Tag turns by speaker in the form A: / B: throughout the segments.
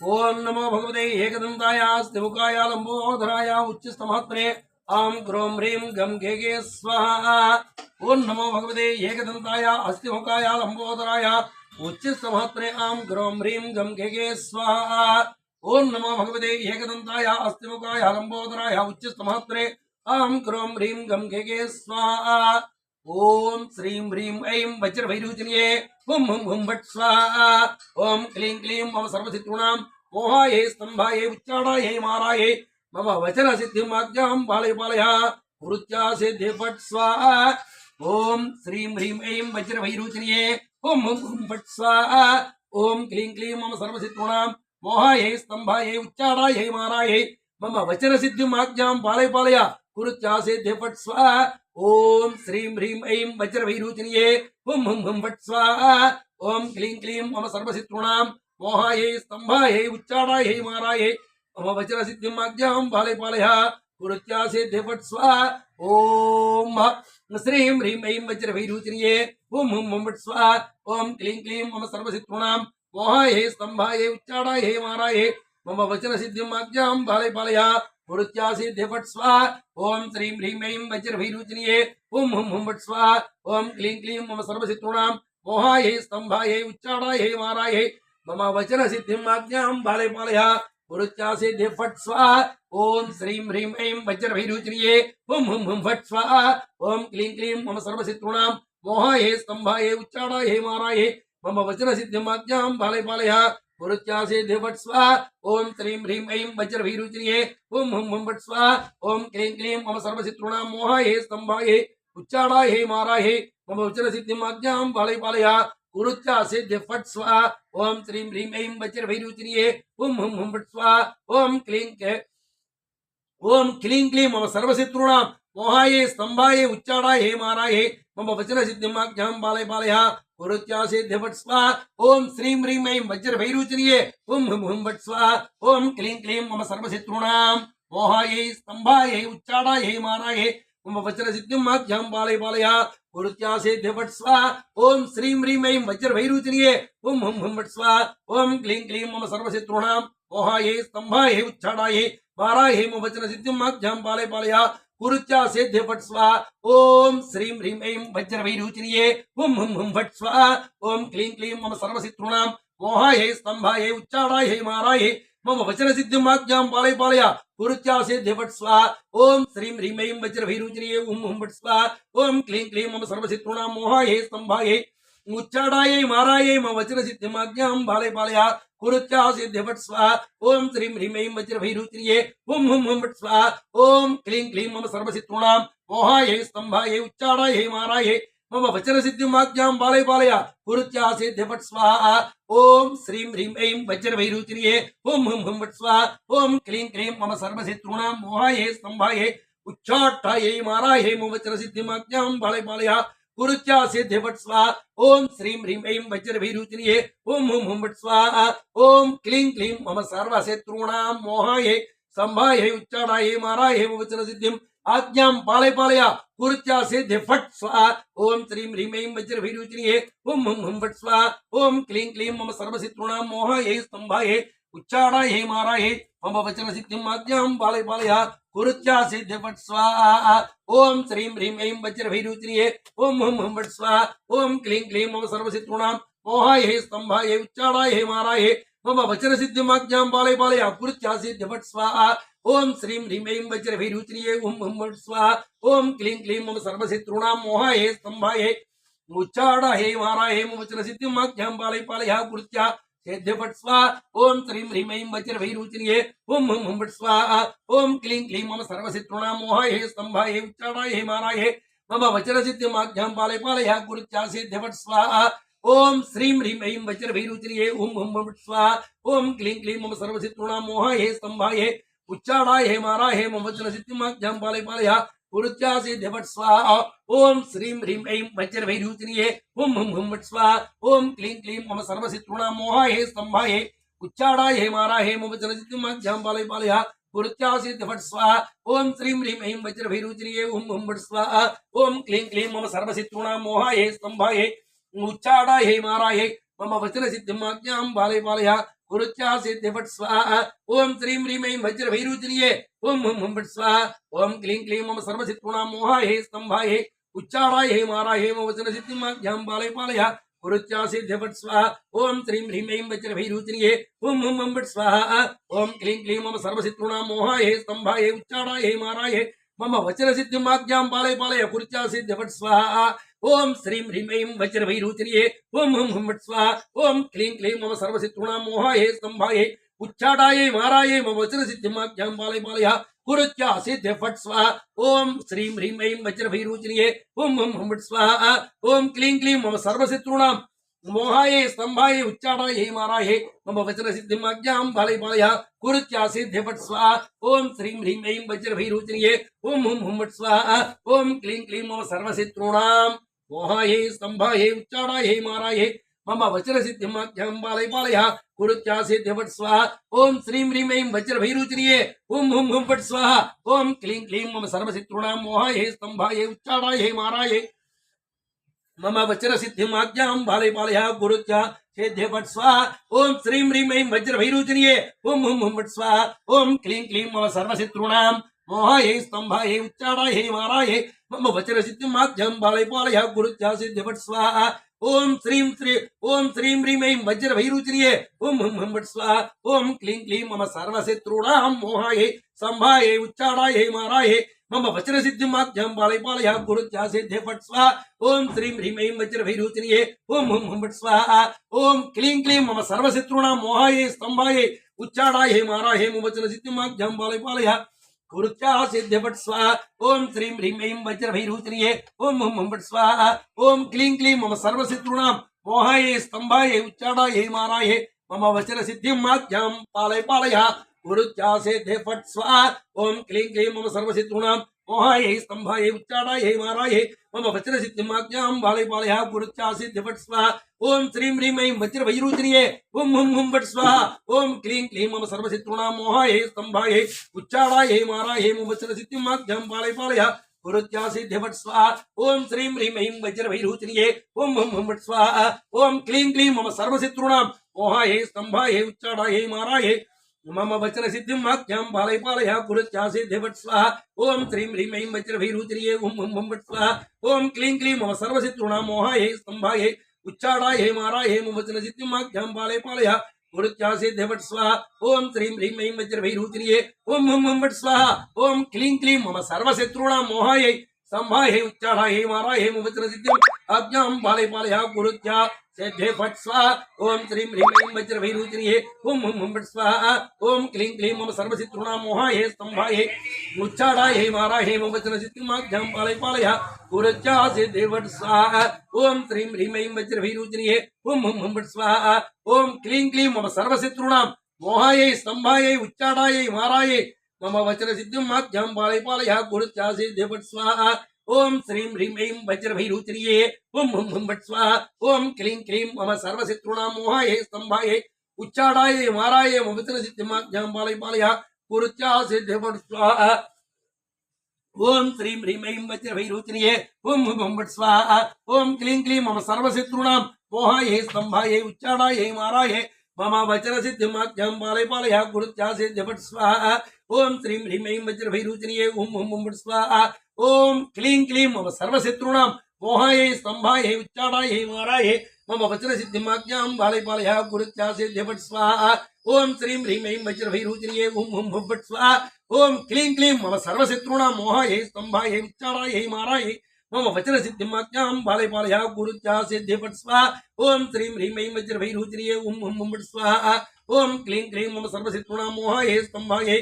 A: ओम नमो भगवते एकदंताय स्थिमुखाय लंबोदराय उच्चस्तमहत्रे आम ग्रों ह्रीं गम गे स्वाहा। ओम नमो भगवते एकदंताय अस्थिमुखाय लंबोदराय उच्चस्तमहत्रे आम ग्रों ह्रीं गम गे स्वाहा। ओम नमो भगवते एकदंताय अस्थिमुखाय लंबोदराय उच्चस्तमहत्रे आम ग्रों ह्रीं गम गे स्वाहा। ओम श्रीं ह्रीं ऐं वज्रभैरूचिन्ये हुम हुम हुम भट् स्वाहा। ओम क्लीं क्लीं मम सर्वसिद्धूणां मोहाये स्तंभाये उच्चाडाये माराये मम वचन सिद्धिमाज्ञां पालय पालय कुरुत्या सिद्धि फट् स्वाहा। ओम श्रीं ह्रीं ऐं वज्रभैरूचिन्ये हुम हुम हुम फट् स्वाहा। ओम क्लीं क्लीं मम सर्वसिद्धूणां मोहाये स्तंभाये उच्चाडाये माराये मम वचन सिद्धिमाज्ञां पालय पालय कुरुत्या सिद्धि फट् स्वाहा। ओम श्रीं ह्रीं ऐं वज्रभैरूचिन्ये हुम हुम हुम फट् स्वाहा। ओम क्लीं क्लीं मम सर्वसिद्धूणां मोहाये स्तंभाये उच्चाडाये माराये मम वचन सिद्धिमाज्ञां पालय पालय कुरुत्या सिद्धि फट् स्वाहा। ओम श्रीं ह्रीं ऐं वज्रभैरूचिन्ये हुम हुम हुम फट् स्वाहा। ओम क्लीं क्लीं मम सर्वसिद्धूणां मोहाये स्तंभाये उच्चाडाये माराये मम वचन सिद्धिमाज्ञां पालय पालय कुरुत्या सिद्धि फट् स्वाहा। ओम श्रीं ह्रीं ऐं वज्रभैरूचिन्ये हुम हुम हुम फट् स्वाहा। ओम क्लीं क्लीं मम सर्वसिद्धूणां मोहाये स्तंभाये उच्चाडाये माराये मम वचन सिद्धिमाज्ञां पालय पालय कुरुत्या सिद्धि फट् स्वाहा। ओम श्रीं ह्रीं ऐं वज्रभैरूचिन्ये हुम हुम हुम फट् स्वाहा। ओम क्लीं क्लीं मम सर्वसिद्धूणां मोहाये स्तंभाये उच्चाडाये माराये मम वचन सिद्धिमाज्ञां पालय पालय कुरुत्या सिद्धि फट् स्वाहा। ओम श्रीं ह्रीं ऐं वज्रभैरूचिन्ये हुम हुम हुम फट् स्वाहा। ओम क्लीं क्लीं मम सर्वसिद्धूणां मोहाये स्तंभाये उच्चाडाये माराये मम वचन सिद्धिमाज्ञां पालय पालय कुरुत्या सिद्धि फट् स्वाहा। ओम श्रीं ह्रीं ऐं वज्रभैरूचिन्ये हुम हुम हुम फट् स्वाहा। ओम क्लीं क्लीं मम सर्वसिद्धूणां मोहाये स्तंभाये उच्चाडाये माराये मम वचन सिद्धिमाज्ञां पालय पालय कुरुत्या सिद्धि फट् स्वाहा। ओम श्रीं ह्रीं ऐं वज्रभैरूचिन्ये हुम हुम हुम फट् स्वाहा। ओम क्लीं क्लीं मम सर्वसिद्धूणां मोहाये स्तंभाये उच्चाडाये माराये मम वचन सिद्धिमाज्ञां पालय पालय कुरुत्या सिद्धि फट् स्वाहा। ओम श्रीं ह्रीं ऐं वज्रभैरूचिन्ये हुम हुम हुम फट् स्वाहा। ओम क्लीं क्लीं मम सर्वसिद्धूणां मोहाये स्तंभाये उच्चाडाये माराये मम वचन सिद्धिमाज्ञां पालय पालय कुरुत्या सिद्धि फट् स्वाहा। ओम श्रीं ह्रीं ऐं वज्रभैरूचिन्ये हुम हुम हुम फट् स्वाहा। ओम क्लीं क्लीं मम सर्वसिद्धूणां मोहाये स्तंभाये उच्चाडाये माराये मम वचन सिद्धिमाज्ञां पालय पालय कुरुत्या सिद्धि फट् स्वाहा। ओम श्रीं ह्रीं ऐं वज्रभैरूचिन्ये हुम हुम फट् स्वाहा। ओम क्लीं क्लीं मम सर्वसिद्धूणां मोहाये स्तंभाये उच्चाडाये माराये मम वचन सिद्धिमाज्ञां पालय पालय कुरुत्या सिद्धि फट् स्वाहा। ओम श्रीं ह्रीं ऐं वज्रभैरूचिन्ये हुम हुम हुम फट् स्वाहा। ओम क्लीं क्लीं मम सर्वसिद्धूणां मोहाये स्तंभाये उच्चाडाये माराये मम वचन सिद्धिमाज्ञां पालय पालय कुरुत्या सिद्धि फट् स्वाहा। ओम श्रीं ह्रीं ऐं वज्रभैरूचिन्ये हुम हुम हुम फट् स्वाहा। ओम क्लीं क्लीं मम सर्वसिद्धूणां मोहाये स्तंभाये उच्चाटाये माराये मम वचन सिद्धिमाज्ञां पालय पालय कुरुत्या सिद्धि फट् स्वाहा। ओम श्रीं ह्रीं ऐं वज्रभैरूचिन्ये हुम हुम हुम फट् स्वाहा। ओम क्लीं क्लीं मम सर्वशत्रूणां मोहाये स्तंभाये उच्चाडाये माराये मम वचन सिद्धिं आज्ञां पालय पालय कुरुत्या सिद्धि फट् स्वाहा। ओम श्रीं ह्रीं ऐं वज्रभैरूचिन्ये हुम हुम हुम फट् स्वाहा। ओम क्लीं क्लीं मम सर्वशत्रूणां मोहाये स्तंभाये उच्चाडाये माराये मम वचन सिद्धिं आज्ञां पालय पालय कुरुत्या सिद्धि फट् स्वाहा। ओम श्रीं ह्रीं ऐं वज्रभैरूचिन्ये हुम हुम हुम फट् स्वाहा। ओम क्लीं क्लीं मम सर्वशत्रूणां मोहाये स्तंभाये उच्चाडाये माराये मम वचन सिद्धिमाज्ञां पालय पालय कुरुत्या सिद्धि फट् स्वाहा। ओम श्रीं ह्रीं ऐं वज्रभैरूचिन्ये हुम हुम फट् स्वाहा। ओम क्लीं क्लीं मम सर्वशत्रूणां मोहाये स्तंभाये उच्चाडाये माराये मम वचन सिद्धिमाज्ञां पालय पालय कुरुत्या सिद्धि फट् स्वाहा। ओम श्रीं ह्रीं ऐं वज्रभैरूचिन्ये हुम हुम हुम फट् स्वाहा। ओम क्लीं क्लीं मम सर्वशत्रूणां मोहाये स्तंभाये उच्चाडाये माराये मम वचन सिद्धिमाज्ञां पालय पालय कुरुत्या सिद्धि फट् स्वाहा। ओम श्रीं ह्रीं ऐं वज्रभैरूचिन्ये हुम हुम हुम फट् स्वाहा। ओम क्लीं क्लीं मम सर्वशत्रूणां मोहाये स्तंभाये उच्चाडाये माराये मम वचन सिद्धिमाज्ञां पालय पालय कुरुत्या सिद्धि फट् स्वाहा। ओम श्रीं ह्रीं ऐं वज्रभैरूचिन्ये हुम हुम हुम फट् स्वाहा। ओम क्लीं क्लीं मम सर्वशत्रूणां मोहाये स्तंभाये उच्चाडाये माराये मम वचन सिद्धिमाज्ञां पालय पालय कुरुत्या सिद्धि फट् स्वाहा। ओम श्रीं ह्रीं ऐं वज्रभैरूचिन्ये हुम हुम फट् स्वाहा। ओम क्लीं क्लीं मम सर्वशत्रूणां मोहाये स्तंभाये उच्चाडाये माराये मम वचन सिद्धिमाज्ञां पालय पालय कुरुच्या सिद्धि फट् स्वाहा ओम श्रीं ह्रीं ऐं वज्रभैरूचनीये ओम हुम हुम फट् स्वाहा ओम क्लीं क्लीं मम सर्वशत्रूणां मोहाये स्तंभाये उच्चाराय हे माराय मम वचन सिद्धिमाख्यां पालय पालय कुरुच्या सिद्धि फट् स्वाहा ओम श्रीं ह्रीं ऐं वज्रभैरूचनीये ओम हुम हुम फट् स्वाहा ओम क्लीं क्लीं मम सर्वशत्रूणां मोहाये स्तंभाये उच्चाराय हे माराय मम वचन सिद्धिमाख्यां पालय पालय कुरुच्या सिद्धि फट् स्वाहा ओम श्रीं ह्रीं ऐं वज्रभैरूचनीये ओम हुम हुम फट् स्वाहा ओम क्लीं क्लीं मम सर्वशत्रूणां मोहाये स्तंभाये उच्चाटाये माराये मम वचन सिद्धिमाख्यां पालय पालय कुरुच्या सिद्धि फट् स्वाहा ओम श्रीं ह्रीं ऐं वज्रभैरूचनीये ओम हुम हुम फट् स्वाहा ओम क्लीं क्लीं मम सर्वशत्रूणां मोहाये स्तंभाये उच्चाटाये माराये मम वचन सिद्धिमाख्यां पालय पालय कुरुच्या सिद्धि फट् स्वाहा ओम श्रीं ह्रीं ऐं वज्रभैरूचनीये ओम हुम हुम फट् स्वाहा ओम क्लीं क्लीं मम सर्वशत्रूणां मोहाये स्तंभाये उच्चाटाये माराये मम वचन सिद्धिमाख्यां पालय पालय कुरुच्या सिद्धि फट् स्वाहा ओम श्रीं ह्रीं ऐं वज्रभैरूचनीये ओम हुम हुम फट् स्वाहा ओम क्लीं क्लीं मम सर्वशत्रूणां मोहाये स्तंभाये उच्चाटाये माराये मम वचन सिद्धिमाख्यां पालय पालय कुरुच्या सिद्धि फट् स्वाहा ओम श्रीं ह्रीं ऐं वज्रभैरूचनीये ओम हुम हुम फट् स्वाहा ओम क्लीं क्लीं मम सर्वशत्रूणां मोहाये स्तंभाये उच्चाटाये माराये मम वचन सिद्धिमाख्यां पालय पालय कुरुच्या सिद्धि फट् स्वाहा ओम श्रीं ह्रीं ऐं वज्रभैरूचनीये ओम हुम हुम फट् स्वाहा ओम क्लीं क्लीं मम सर्वशत्रूणां मोहाये स्तंभाये उच्चाटाये माराये मम वचन सिद्धिमाख्यां पालय पालय कुरुच्या सिद्धि फट् स्वाहा ओम श्रीं ह्रीं ऐं वज्रभैरूचनीये ओम हुम हुम फट् स्वाहा ओम क्लीं क्लीं मम सर्वशत्रूणां मोहाये स्तंभाये उच्चाटाये माराये मम वचन सिद्धिमाख्यां पालय पालय कुरुच्या सिद्धि फट् स्वाहा ओम श्रीं ह्रीं ऐं वज्रभैरूचनीये ओम हुम हुम फट् स्वाहा ओम क्लीं क्लीं मम सर्वशत्रूणां मोहाये स्तंभाये उच्चाटाये माराये मम वचन सिद्धिमाख्यां पालय पालय कुरुच्या सिद्धि फट् स्वाहा ओम क्लीं क्लीं मम सर्वशत्रूणां मोहाये स्तंभाये उच्चाटाये माराये मम वचन सिद्धिमाख्यां पालय पालय कुरुच्या सिद्धि फट् स्वाहा ओम श्रीं ह्रीं ऐं वज्रभैरूचनीये ओम हुम हुम फट् स्वाहा ओम क्लीं क्लीं मम सर्वशत्रूणां मोहाये स्तंभाये उच्चाटाये माराये मम वचन सिद्धिमाख्यां पालय पालय कुरुच्या सिद्धि फट् स्वाहा ओम श्रीं ह्रीं ऐं वज्रभैरूचनीये ओम हुम हुम फट् स्वाहा ओम क्लीं क्लीं मम सर्वशत्रूणां मोहाये स्तंभाये उच्चाटाये माराये मम वचन सिद्धिमाख्यां पालय पालय कुरुच्या सिद्धि फट् स्वाहा ओम श्रीं ह्रीं ऐं वज्रभैरूचनीये ओम हुम हुम फट् स्वाहा ओम क्लीं क्लीं मम सर्वशत्रूणां मोहाये स्तंभाये उच्चाटाये माराये मम वचन सिद्धिमाख्यां पालय पालय कुरुच्या सिद्धि फट् स्वाहा ओम श्रीं ह्रीं ऐं वज्रभैरूचनीये ओम हुम हुम फट् स्वाहा ओम क्लीं क्लीं मम सर्वशत्रूणां मोहाये स्तंभाये उच्चाटाये माराये मम वचन सिद्धिमाख्यां पालय पालय कुरुच्या सिद्धि फट् स्वाहा ओम श्रीं ह्रीं ऐं वज्रभैरूचनीये ओम हुम हुम फट् स्वाहा ओम क्लीं क्लीं मम सर्वशत्रूणां मोहाये स्तंभाये उच्चाटाये माराये मम वचन सिद्धिमाख्यां पालय पालय कुरुच्या सिद्धि फट् स्वाहा ओम श्रीं ह्रीं ऐं वज्रभैरूचनीये ओम हुम हुम फट् स्वाहा ओम क्लीं क्लीं मम सर्वशत्रूणां मोहाये स्तंभाये उच्चाटाये माराये मम वचन सिद्धिमाख्यां पालय पालय कुरुच्या सिद्धि फट् स्वाहा ओम श्रीं ह्रीं ऐं वज्रभैरूचनीये ओम हुम हुम फट् स्वाहा ओम क्लीं क्लीं मम सर्वशत्रूणां मोहाये स्तंभाये उच्चाटाये माराये मम वचन सिद्धिमाख्यां पालय पालय कुरुच्या सिद्धि फट् स्वाहा ओम श्रीं ह्रीं ऐं वज्रभैरूचनीये ओम हुम हुम फट् स्वाहा ओम क्लीं क्लीं मम सर्वशत्रूणां मोहाये स्तंभाये उच्चाटाये माराये मम वचन सिद्धिमाख्यां पालय पालय कुरुच्या सिद्धि फट् स्वाहा ओम श्रीं ह्रीं ऐं वज्रभैरूचनीये ओम हुम हुम फट् स्वाहा ओम क्लीं क्लीं मम सर्वशत्रूणां मोहाये स्तंभाये उच्चाटाये माराये मम वचन सिद्धिमाख्यां पालय पालय कुरुच्या सिद्धि फट् स्वाहा ओम श्रीं ह्रीं ऐं वज्रभैरूचनीये ओम हुम हुम फट् स्वाहा ओम क्लीं क्लीं मम सर्वशत्रूणां मोहाये स्तंभाये उच्चाटाये माराये मम वचन सिद्धिमाख्यां पालय पालय कुरुच्या सिद्धि फट् स्वाहा ओम श्रीं ह्रीं ऐं वज्रभैरूचनीये ओम हुम हुम फट् स्वाहा ओम क्लीं क्लीं मम सर्वशत्रूणां मोहाये स्तंभाये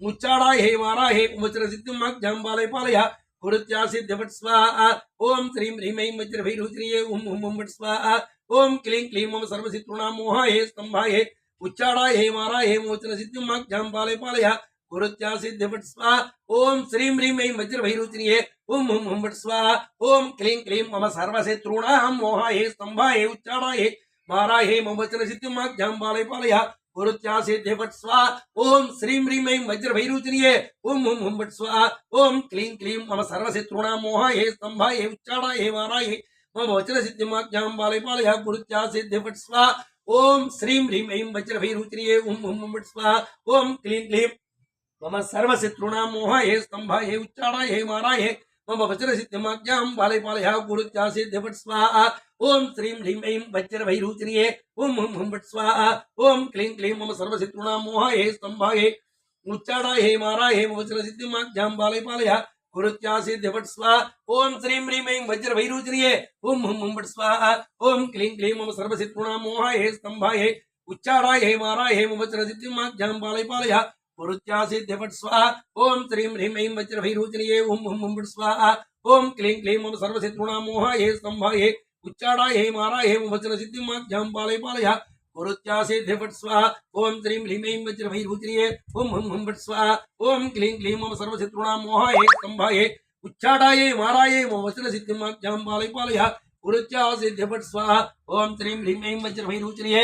A: उच्चाटाये माराये मम वचन सिद्धिमाख्यां पालय पालय कुरुच्या सिद्धि फट् स्वाहा ओम श्रीं ह्रीं ऐं वज्रभैरूचनीये ओम हुम हुम फट् स्वाहा ओम क्लीं क्लीं मम सर्वशत्रूणां मोहाये स्तंभाये उच्चाटाये माराये मम वचन सिद्धिमाख्यां पालय पालय कुरुच्या सिद्धि फट् स्वाहा ओम श्रीं ह्रीं ऐं वज्रभैरूचनीये ओम हुम हुम फट् स्वाहा ओम क्लीं क्लीं मम सर्वशत्रूणां मोहाये स्तंभाये उच्चाटाये माराये मम वचन सिद्धिमाख्यां पालय पालय कुरुच्या सिद्धि फट् स्वाहा ओम श्रीं ह्रीं ऐं वज्रभैरूचनीये ओम हुम हुम फट् स्वाहा ओम क्लीं क्लीं मम सर्वशत्रूणां मोहाये स्तंभाये उच्चाटाये माराये मम वचन सिद्धिमाख्यां पालय पालय कुरुच्या सिद्धि फट् स्वाहा ओम श्रीं ह्रीं ऐं वज्रभैरूचर्ये ओम हुं हुं फट् स्वाहा ओम क्लीं क्लीं मम सर्वशत्रूणां मोहाये स्तंभाये उच्चाराये माराये मम वज्रसिद्धिमाज्ञां बालय गुरुत्यासिद्ध फट् स्वाहा ओम श्रीं ह्रीं ऐं वज्रभैरूचर्ये ओम हुं हुं फट् स्वाहा ओम क्लीं क्लीं मम सर्वशत्रूणां मोहाये स्तंभाये उच्चाराये माराये मम वज्रसिद्धिमाज्ञां बालय गुरुत्यासिद्ध फट् स्वाहा ओम श्रीं ह्रीं ऐं वज्रभैरूचर्ये ओम हुं हुं फट् स्वाहा ओम क्लीं क्लीं मम सर्वशत्रूणां मोहाये स्तंभाये उच्चाराये माराये मम वज्रसिद्धिमाज्ञां बालय गुरुत्यासिद्ध फट् स्वाहा ओम श्रीं ह्रीं ऐं वज्रभैरूचर्ये ओम हुं हुं फट् स्वाहा ओम क्लीं क्लीं मम सर्वशत्रूणां मोहाये स्तंभाये उच्चाराये माराये मम वज्रसिद्धिमाज्ञां बालय गुरुत्यासिद्ध फट् स्वाहा ओम श्रीं ह्रीं ऐं वज्रभैरूचर्ये ओम हुं हुं फट् स्वाहा ओम क्लीं क्लीं मम सर्वशत्रूणां मोहाये स्तंभाये उच्चाराये माराये मम वज्रसिद्धिमाज्ञां बालय गुरुत्यासिद्ध फट् स्वाहा ओम श्रीं ह्रीं ऐं वज्रभैरूचर्ये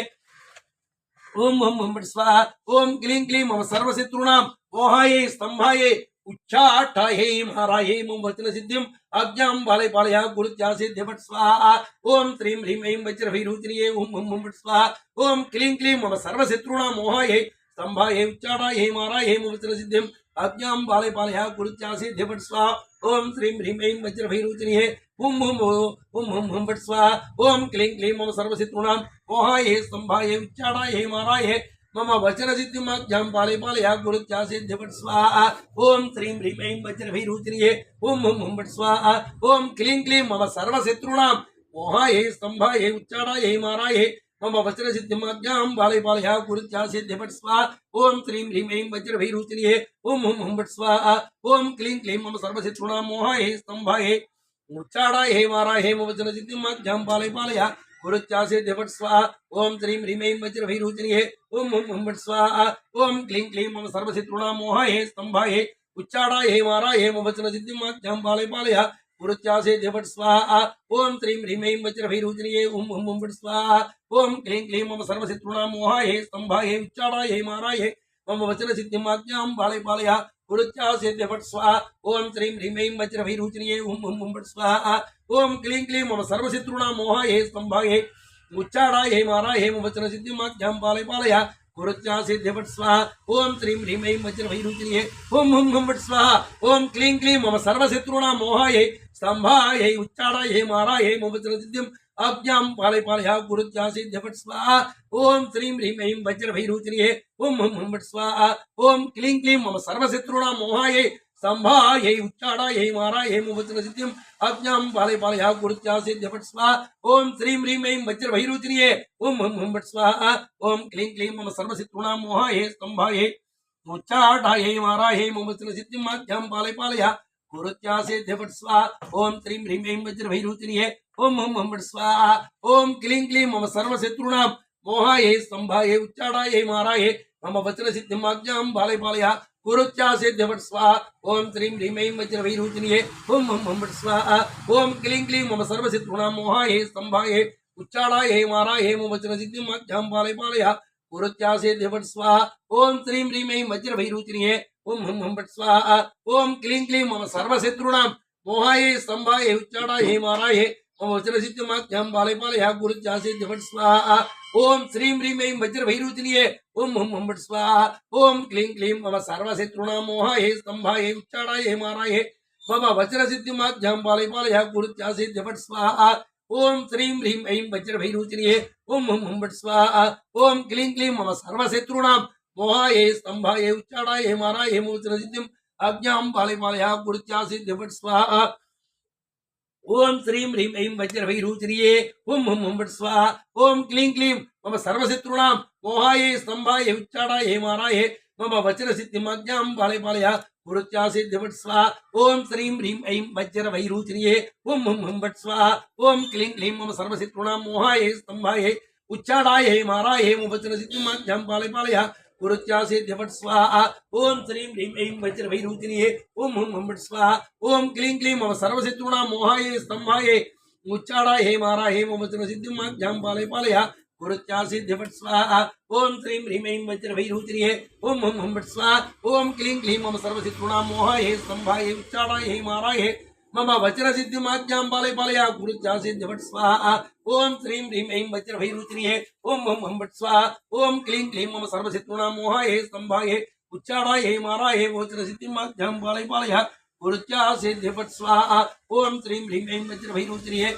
A: ओम हुं हुं फट् स्वाहा ओम क्लीं क्लीं मम सर्वशत्रूणां मोहाये स्तंभाये उच्चाटाये माराये मम वचनसिद्धिं आज्ञां बालय गुरुत्यासिद्ध फट् स्वाहा ओम श्रीं ह्रीं ऐं वज्रभैरूचर्ये ओम हुं हुं फट् स्वाहा ओम क्लीं क्लीं मम सर्वशत्रूणां मोहाये स्तंभाये उच्चाटाये माराये मम वचनसिद्धिं आज्ञां बालय गुरुत्यासिद्ध फट् स्वाहा ओम श्रीं ह्रीं ऐं वज्रभैरूचर्ये ओम हुं फट् स्वाहा ओम क्लीं क्लीं मम सर्वशत्रूणां मोहाये स्तंभाये उच्चाटाये माराये मम वचनसिद्धिमाज्ञां बालय गुरुत्यासिद्ध फट् स्वाहा ओम श्रीं ह्रीं ऐं वज्रभैरूचर्ये ओम हुं फट् स्वाहा ओम क्लीं क्लीं मम सर्वशत्रूणां मोहाये स्तंभाये उच्चाटाये माराये मम वचनसिद्धिमाज्ञां बालय गुरुत्यासिद्ध फट् स्वाहा ओम श्रीं ह्रीं ऐं वज्रभैरूचर्ये ओम हुं फट् स्वाहा ओम क्लीं क्लीं मम सर्वशत्रूणां मोहाये स्तंभाये उच्चाटाये माराये मम वचनसिद्धिमाज्ञां बालय गुरुत्यासिद्ध फट् स्वाहा ओम श्रीं ह्रीं ऐं वज्रभैरूचर्ये ओम हुं फट् स्वाहा ओम क्लीं क्लीं मम सर्वशत्रूणां मोहाये स्तंभाये उच्चाटाये माराये मम वचनसिद्धिमाज्ञां बालय गुरुत्यासिद्ध फट् स्वाहा ओम श्रीं ह्रीं ऐं वज्रभैरूचर्ये ओम हुं फट् स्वाहा ओम क्लीं क्लीं मम सर्वशत्रूणां मोहाये स्तंभाये उच्चाटाये माराये मम वचनसिद्धिमाज्ञां बालय गुरुत्यासिद्ध फट् स्वाहा ओम श्रीं ह्रीं ऐं वज्रभैरूचर्ये ओम हुं फट् स्वाहा ओम क्लीं क्लीं मम सर्वशत्रूणां मोहाये स्तंभाये उच्चाटाये माराये मम वचनसिद्धिमाज्ञां बालय गुरुत्यासिद्ध फट् स्वाहा ओम श्रीं ह्रीं ऐं वज्रभैरूचर्ये ओम हुं फट् स्वाहा ओम क्लीं क्लीं मम सर्वशत्रूणां मोहाये स्तंभाये उच्चाटाये माराये मम वचनसिद्धिं आज्ञां बालय गुरुत्यासिद्ध फट् स्वाहा ओम श्रीं ह्रीं ऐं वज्रभैरूचर्ये ओम हुं फट् स्वाहा ओम क्लीं क्लीं मम सर्वशत्रूणां मोहाये स्तंभाये उच्चाटाये माराये मम वचनसिद्धिं आज्ञां बालय गुरुत्यासिद्ध फट् स्वाहा ओम श्रीं ह्रीं ऐं वज्रभैरूचर्ये ओम हुं फट् स्वाहा ओम क्लीं क्लीं मम सर्वशत्रूणां मोहाये स्तंभाये उच्चाटाये माराये मम वचनसिद्धिं आज्ञां बालय गुरुत्यासिद्ध फट् स्वाहा ओम श्रीं ह्रीं ऐं वज्रभैरूचर्ये ओम हुं फट् स्वाहा ओम क्लीं क्लीं मम सर्वशत्रूणां मोहाये स्तंभाये उच्चाटाये माराये मम वचनसिद्धिं आज्ञां बालय गुरुत्यासिद्ध फट् स्वाहा ओम श्रीं ह्रीं ऐं वज्रभैरूचर्ये ओम हुं फट् स्वाहा ओम क्लीं क्लीं मम सर्वशत्रूणां मोहाये स्तंभाये उच्चाटाये माराये मम वचनसिद्धिं आज्ञां बालय गुरुत्यासिद्ध फट् स्वाहा ओम श्रीं ह्रीं ऐं वज्रभैरूचर्ये ओम हुं फट् स्वाहा ओम क्लीं क्लीं मम सर्वशत्रूणां मोहाये स्तंभाये उच्चाटाये माराये मम वचनसिद्धिं आज्ञां बालय गुरुत्यासिद्ध फट् स्वाहा ओम श्रीं ह्रीं ऐं वज्रभैरूचर्ये ओम हुं फट् स्वाहा ओम क्लीं क्लीं मम सर्वशत्रूणां मोहाये स्तंभाये उच्चाटाये माराये मम वचनसिद्धिं आज्ञां बालय गुरुत्यासिद्ध फट् स्वाहा ओम श्रीं ह्रीं ऐं वज्रभैरूचर्ये ओम हुं फट् स्वाहा ओम क्लीं क्लीं मम सर्वशत्रूणां मोहाये स्तंभाये उच्चाटाये माराये मम वचनसिद्धिं आज्ञां बालय गुरुत्यासिद्ध फट् स्वाहा ओम श्रीं ह्रीं ऐं वज्रभैरूचर्ये ओम हुं फट् स्वाहा ओम क्लीं क्लीं मम सर्वशत्रूणां मोहाये स्तंभाये उच्चाटाये माराये मम वचनसिद्धिं आज्ञां बालय गुरुत्यासिद्ध फट् स्वाहा ओम श्रीं ह्रीं ऐं वज्रभैरूचर्ये ओम हुं फट् स्वाहा ओम क्लीं क्लीं मम सर्वशत्रूणां मोहाये स्तंभाये उच्चाटाये माराये मम वचनसिद्धिं आज्ञां बालय गुरुत्यासिद्ध फट् स्वाहा ओम श्रीं ह्रीं ऐं वज्रभैरूचर्ये ओम हुं फट् स्वाहा ओम क्लीं क्लीं मम सर्वशत्रूणां मोहाये स्तंभाये उच्चाटाये माराये मम वचनसिद्धिं आज्ञां बालय गुरुत्यासिद्ध फट् स्वाहा ओम श्रीं ह्रीं ऐं वज्रभैरूचर्ये ओम हुं फट् स्वाहा ओम क्लीं क्लीं मम सर्वशत्रूणां मोहाये स्तंभाये उच्चाटाये माराये मम वचनसिद्धिं आज्ञां बालय गुरुत्यासिद्ध फट् स्वाहा ओम श्रीं ह्रीं ऐं वज्रभैरुचिनिये ओम हं हं फट् स्वाहा ओम क्लीं क्लीं मम सर्वशत्रूणां मोहाये स्तंभाये उच्चाराये माराये वोचनसिद्धिमाख्यां पालय गुरुत्या सिद्धि फट् स्वाहा ओम श्रीं ह्रीं ऐं वज्रभैरुचिनिये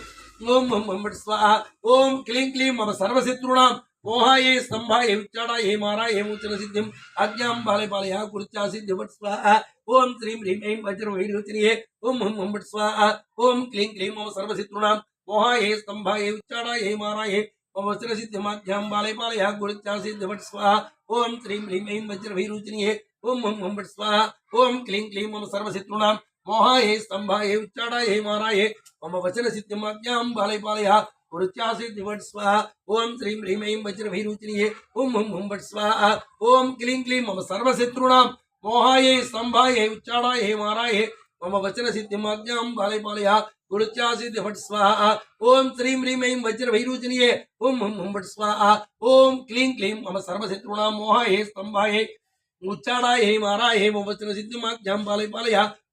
A: ओम हं हं फट् स्वाहा ओम क्लीं क्लीं मम सर्वशत्रूणां मोहाये स्तंभाये उच्चाराये माराये वोचनसिद्धिम् आज्ञां पालय गुरुत्या सिद्धि फट् स्वाहा ओम श्रीं ह्रीं ऐं वज्रभैरुचिनिये ओम हं हं फट् स्वाहा ओम क्लीं क्लीं मम सर्वशत्रूणां मोहाये स्तंभाये उच्चाराये माराये मम वज्रसिद्धिमाख्यां पालय गुरुत्या सिद्धि फट् स्वाहा ओम श्रीं ह्रीं ऐं वज्रभैरुचिनिये ओम हं हं फट् स्वाहा ओम क्लीं क्लीं मम सर्वशत्रूणां मोहाये स्तंभाये उच्चाराये माराये मम वचनसिद्धिमाज्ञां पालय गुरुत्या सिद्धि फट् स्वाहा ओम श्रीं ह्रीं ऐं वज्रभैरुचिनिये ओम हं हं फट् स्वाहा ओम क्लीं क्लीं मम सर्वशत्रूणां मोहाये स्तंभाये उच्चाराये माराये मम वचनसिद्धिमाज्ञां पालय गुरुत्या सिद्धि फट् स्वाहा ओम श्रीं ह्रीं ऐं वज्रभैरुचिनिये ओम हं हं फट् स्वाहा ओम क्लीं क्लीं मम सर्वशत्रूणां मोहाये स्तंभाये उच्चाराये माराये मम वचनसिद्धिमाख्यां पालय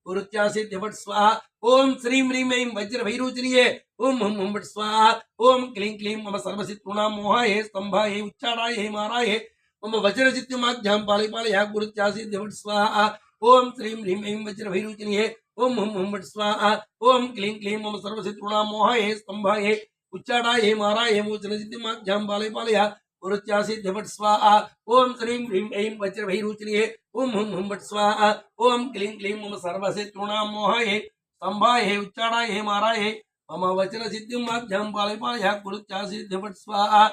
A: गुरुत्या सिद्धि फट् स्वाहा ओम श्रीं ह्रीं ऐं वज्रभैरुचिनिये ओम हं हं फट् स्वाहा ओम क्लीं क्लीं मम सर्वशत्रूणां मोहाये स्तंभाये उच्चाराये माराये मम वचनसिद्धिमाख्यां पालय गुरुत्या सिद्धि फट् स्वाहा ओम श्रीं ह्रीं ऐं वज्रभैरुचिनिये ओम हं हं फट् स्वाहा ओम क्लीं क्लीं मम सर्वशत्रूणां मोहाये स्तंभाये उच्चाराये माराये मम वचनसिद्धिमाख्यां पालय गुरुत्या सिद्धि फट् स्वाहा ओम श्रीं ह्रीं ऐं वज्रभैरुचिनिये ओम हं हं फट् स्वाहा ओम क्लीं क्लीं मम सर्वशत्रूणां मोहाये स्तंभाये उच्चाराये माराये मम वचनसिद्धिमाख्यां पालय गुरुत्या सिद्धि फट् स्वाहा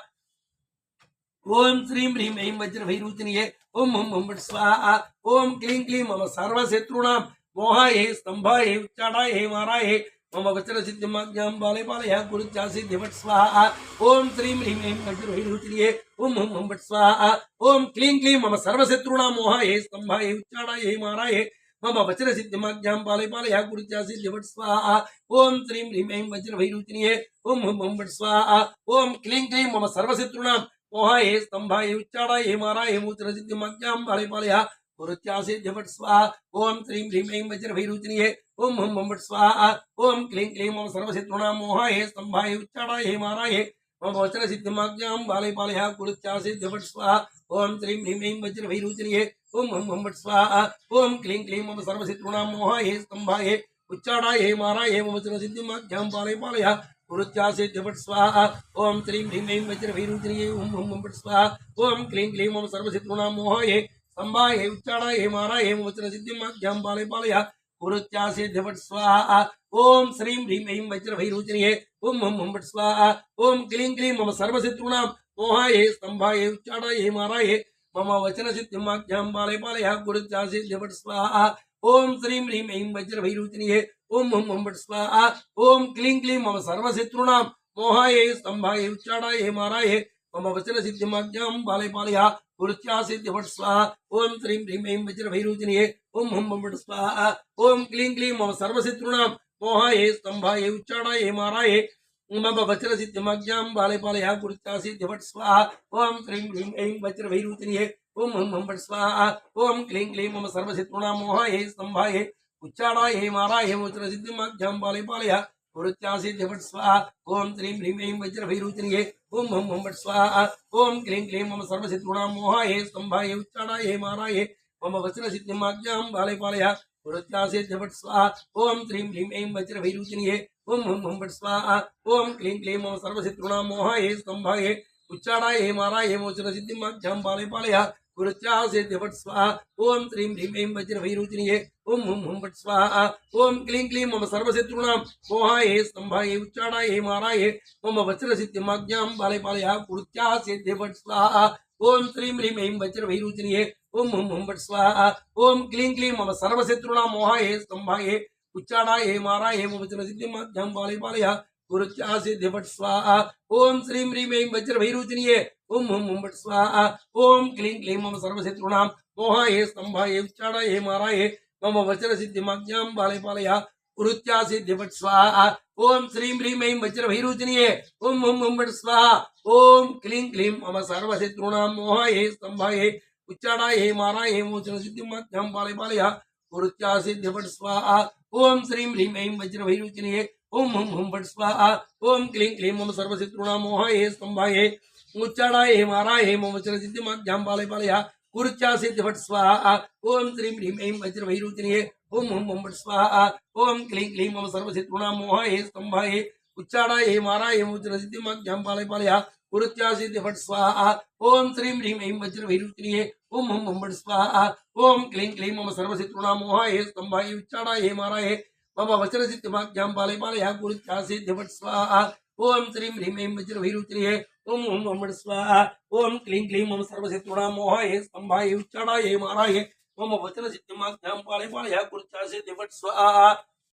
A: ओम श्रीं ह्रीं ऐं वज्रभैरुचिनिये ओम हं हं फट् स्वाहा ओम क्लीं क्लीं मम सर्वशत्रूणां मोहाये स्तंभाये उच्चाराये माराये मम वचनसिद्धिमाख्यां पालय गुरुत्या सिद्धि फट् स्वाहा ओम श्रीं ह्रीं ऐं वज्रभैरुचिनिये ओम हं हं फट् स्वाहा ओम क्लीं क्लीं मम सर्वशत्रूणां मोहाये स्तंभाये उच्चाराये माराये मम वचनसिद्धिमाख्यां पालय गुरुत्या सिद्धि फट् स्वाहा ओम श्रीं ह्रीं ऐं वज्रभैरुचिनिये ओम हं हं फट् स्वाहा ओम क्लीं क्लीं मम सर्वशत्रूणां मोहाये स्तंभाये उच्चाराये माराये मम वचनसिद्धिमाख्यां पालय गुरुत्या सिद्धि फट् स्वाहा ओम श्रीं ह्रीं ऐं वज्रभैरुचिनिये ओम हं हं फट् स्वाहा ओम क्लीं क्लीं मम सर्वशत्रूणां मोहाये स्तंभाये उच्चाराये माराये मम वचनसिद्धिमाख्यां पालय गुरुत्या सिद्धि फट् स्वाहा ओम श्रीं ह्रीं ऐं वज्रभैरुचिनिये ओम हं हं फट् स्वाहा ओम क्लीं क्लीं मम सर्वशत्रूणां मोहाये स्तंभाये उच्चाराये माराये मम वचनसिद्धिमाख्यां पालय गुरुत्या सिद्धि फट् स्वाहा ओम श्रीं ह्रीं ऐं वज्रभैरुचिनिये ओम हं हं फट् स्वाहा ओम क्लीं क्लीं मम सर्वशत्रूणां मोहाये स्तंभाये उच्चाराये माराये मम वचनसिद्धिमाख्यां पालय गुरुत्या सिद्धि फट् स्वाहा ओम श्रीं ह्रीं ऐं वज्रभैरुचिनिये ओम हं हं फट् स्वाहा ओम क्लीं क्लीं मम सर्वशत्रूणां मोहाये स्तंभाये उच्चाराये माराये मम वचनसिद्धिमाख्यां पालय गुरुत्या सिद्धि फट् स्वाहा ओम श्रीं ह्रीं ऐं वज्रभैरुचिनिये ओम हं हं फट् स्वाहा ओम क्लीं क्लीं मम सर्वशत्रूणां मोहाये स्तंभाये उच्चाराये माराये मम वचनसिद्धिमाख्यां पालय गुरुत्या सिद्धि फट् स्वाहा ओम श्रीं ह्रीं ऐं वज्रभैरुचिनिये ओम हं हं फट् स्वाहा ओम क्लीं क्लीं मम सर्वशत्रूणां मोहाये स्तंभाये उच्चाराये माराये मम वचनसिद्धिमाख्यां पालय गुरुत्या सिद्धि फट् स्वाहा ओम श्रीं ह्रीं ऐं वज्रभैरुचिनिये ओम हं हं फट् स्वाहा ओम क्लीं क्लीं मम सर्वशत्रूणां मोहाये स्तंभाये उच्चाराये माराये मम वचनसिद्धिमाख्यां पालय गुरुत्या सिद्धि फट् स्वाहा ओम श्रीं ह्रीं ऐं वज्रभैरुचिनिये ओम हं हं फट् स्वाहा ओम क्लीं क्लीं मम सर्वशत्रूणां मोहाये स्तंभाये उच्चाराये माराये मम वचनसिद्धिमाख्यां पालय गुरुत्या सिद्धि फट् स्वाहा ओम श्रीं ह्रीं ऐं वज्रभैरुचिनिये ओम हं हं फट् स्वाहा ओम क्लीं क्लीं मम सर्वशत्रूणां मोहाये स्तंभाये उच्चाराये माराये मम वचनसिद्धिमाख्यां पालय गुरुत्या सिद्धि फट् स्वाहा ओम श्रीं ह्रीं ऐं वज्रभैरुचिनिये ओम हं हं फट् स्वाहा ओम क्लीं क्लीं मम सर्वशत्रूणां मोहाये स्तंभाये उच्चाराये माराये मम वचनसिद्धिमाख्यां पालय गुरुत्या सिद्धि फट् स्वाहा ओम श्रीं ह्रीं ऐं वज्रभैरुचिनिये ओम हं हं फट् स्वाहा ओम क्लीं क्लीं मम सर्वशत्रूणां मोहाये स्तंभाये उच्चाराये माराये मम वचनसिद्धिमाख्यां पालय गुरुत्या सिद्धि फट् स्वाहा ओम श्रीं ह्रीं ऐं वज्रभैरुचिनिये ओम हं हं फट् स्वाहा ओम क्लीं क्लीं मम सर्वशत्रूणां मोहाये स्तंभाये उच्चाराये माराये मम वचनसिद्धिमाख्यां पालय गुरुत्या सिद्धि फट् स्वाहा ओम श्रीं ह्रीं ऐं वज्रभैरुचिनिये ओम हं हं फट् स्वाहा ओम क्लीं क्लीं मम सर्वशत्रूणां मोहाये स्तंभाये उच्चाराये माराये मम वचनसिद्धिमाख्यां पालय गुरुत्या सिद्धि फट् स्वाहा ओम श्रीं ह्रीं ऐं वज्रभैरुचिनिये ओम हम फट स्वाहा ओम क्लीं क्लीं मम सर्वशत्रुणां मोहाये स्तंभाये उच्चाडाये माराये मम वचन सिद्धिमाख्यां पालय पालय कुरुच्या सिद्धि फट स्वाहा ओम श्रीं ह्रीं ऐं वज्रवैरूचनीये ओम हम फट स्वाहा ओम क्लीं क्लीं मम सर्वशत्रुणां मोहाये स्तंभाये उच्चाडाये माराये मम वचन सिद्धिमाख्यां पालय पालय कुरुच्या सिद्धि फट स्वाहा ओम श्रीं ह्रीं ऐं वज्रवैरूचनीये ओम हम फट स्वाहा ओम क्लीं क्लीं मम सर्वशत्रुणां मोहाये स्तंभाये उच्चाडाये माराये मम वचन सिद्धिमाख्यां पालय पालय कुरुच्या सिद्धि फट स्वाहा ओम श्रीं ह्रीं ऐं वज्रवैरूचनीये ओम हम फट स्वाहा ओम क्लीं क्लीं मम सर्वशत्रुणां मोहाये स्तंभाये उच्चाडाये माराये मम वचन सिद्धिमाख्यां पालय पालय कुरुच्या सिद्धि फट स्वाहा